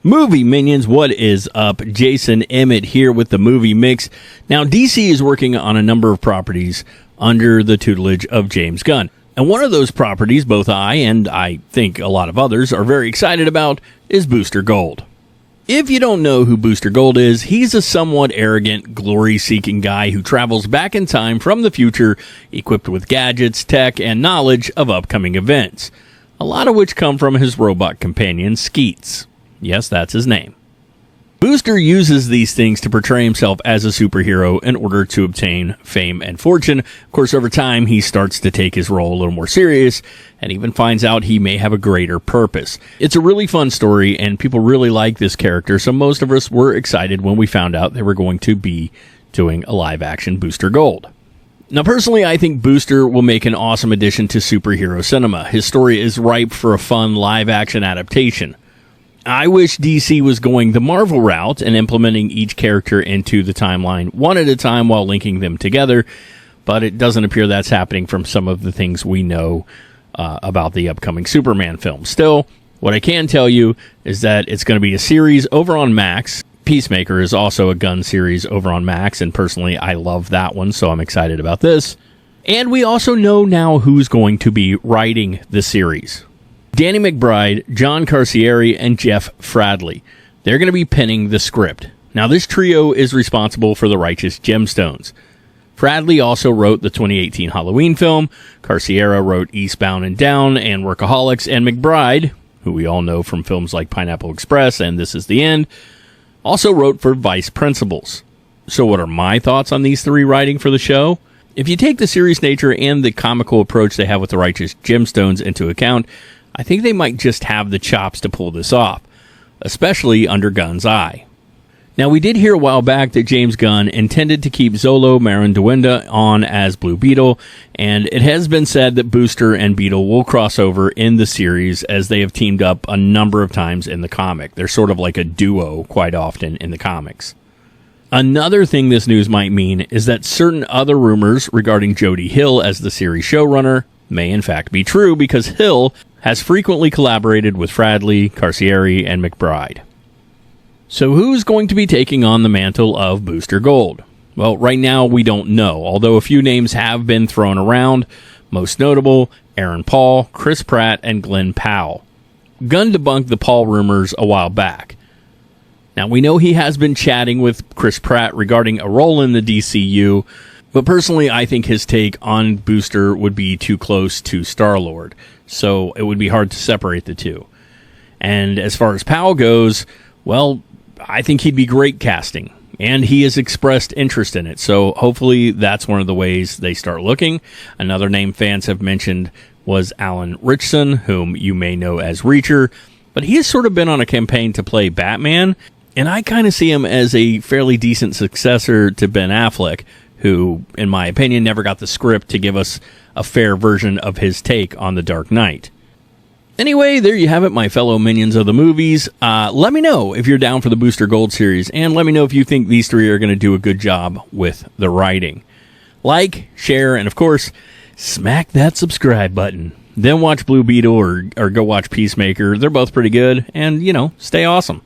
Movie Minions, what is up? Jason Emmett here with the Movie Mix. Now, DC is working on a number of properties under the tutelage of James Gunn. And one of those properties, both I and I think a lot of others are very excited about, is Booster Gold. If you don't know who Booster Gold is, he's a somewhat arrogant, glory-seeking guy who travels back in time from the future, equipped with gadgets, tech, and knowledge of upcoming events, a lot of which come from his robot companion, Skeets. Yes, that's his name. Booster uses these things to portray himself as a superhero in order to obtain fame and fortune. Of course, over time, he starts to take his role a little more serious and even finds out he may have a greater purpose. It's a really fun story, and people really like this character, so most of us were excited when we found out they were going to be doing a live-action Booster Gold. Now, personally, I think Booster will make an awesome addition to superhero cinema. His story is ripe for a fun live-action adaptation. I wish DC was going the Marvel route and implementing each character into the timeline one at a time while linking them together, but it doesn't appear that's happening from some of the things we know about the upcoming Superman film. Still, what I can tell you is that it's going to be a series over on Max. Peacemaker is also a Gunn series over on Max, and personally, I love that one, so I'm excited about this. And we also know now who's going to be writing the series. Danny McBride, John Carcieri, and Jeff Fradley. They're going to be penning the script. Now, this trio is responsible for The Righteous Gemstones. Fradley also wrote the 2018 Halloween film. Carcieri wrote Eastbound and Down and Workaholics. And McBride, who we all know from films like Pineapple Express and This Is the End, also wrote for Vice Principals. So what are my thoughts on these three writing for the show? If you take the serious nature and the comical approach they have with The Righteous Gemstones into account, I think they might just have the chops to pull this off, especially under Gunn's eye. Now, we did hear a while back that James Gunn intended to keep Xolo Maridueña on as Blue Beetle, and it has been said that Booster and Beetle will cross over in the series as they have teamed up a number of times in the comic. They're sort of like a duo quite often in the comics. Another thing this news might mean is that certain other rumors regarding Jody Hill as the series showrunner may in fact be true, because Hill has frequently collaborated with Fradley, Carcieri, and McBride. So who's going to be taking on the mantle of Booster Gold? Well, right now we don't know, although a few names have been thrown around, most notable Aaron Paul, Chris Pratt, and Glenn Powell. Gunn debunked the Paul rumors a while back. Now, we know he has been chatting with Chris Pratt regarding a role in the DCU, but personally, I think his take on Booster would be too close to Star-Lord, so it would be hard to separate the two. And as far as Powell goes, well, I think he'd be great casting, and he has expressed interest in it, so hopefully that's one of the ways they start looking. Another name fans have mentioned was Alan Ritchson, whom you may know as Reacher, but he has sort of been on a campaign to play Batman, and I kind of see him as a fairly decent successor to Ben Affleck, who, in my opinion, never got the script to give us a fair version of his take on The Dark Knight. Anyway, there you have it, my fellow minions of the movies. Let me know if you're down for the Booster Gold series, and let me know if you think these three are going to do a good job with the writing. Like, share, and of course, smack that subscribe button. Then watch Blue Beetle or go watch Peacemaker. They're both pretty good, and, stay awesome.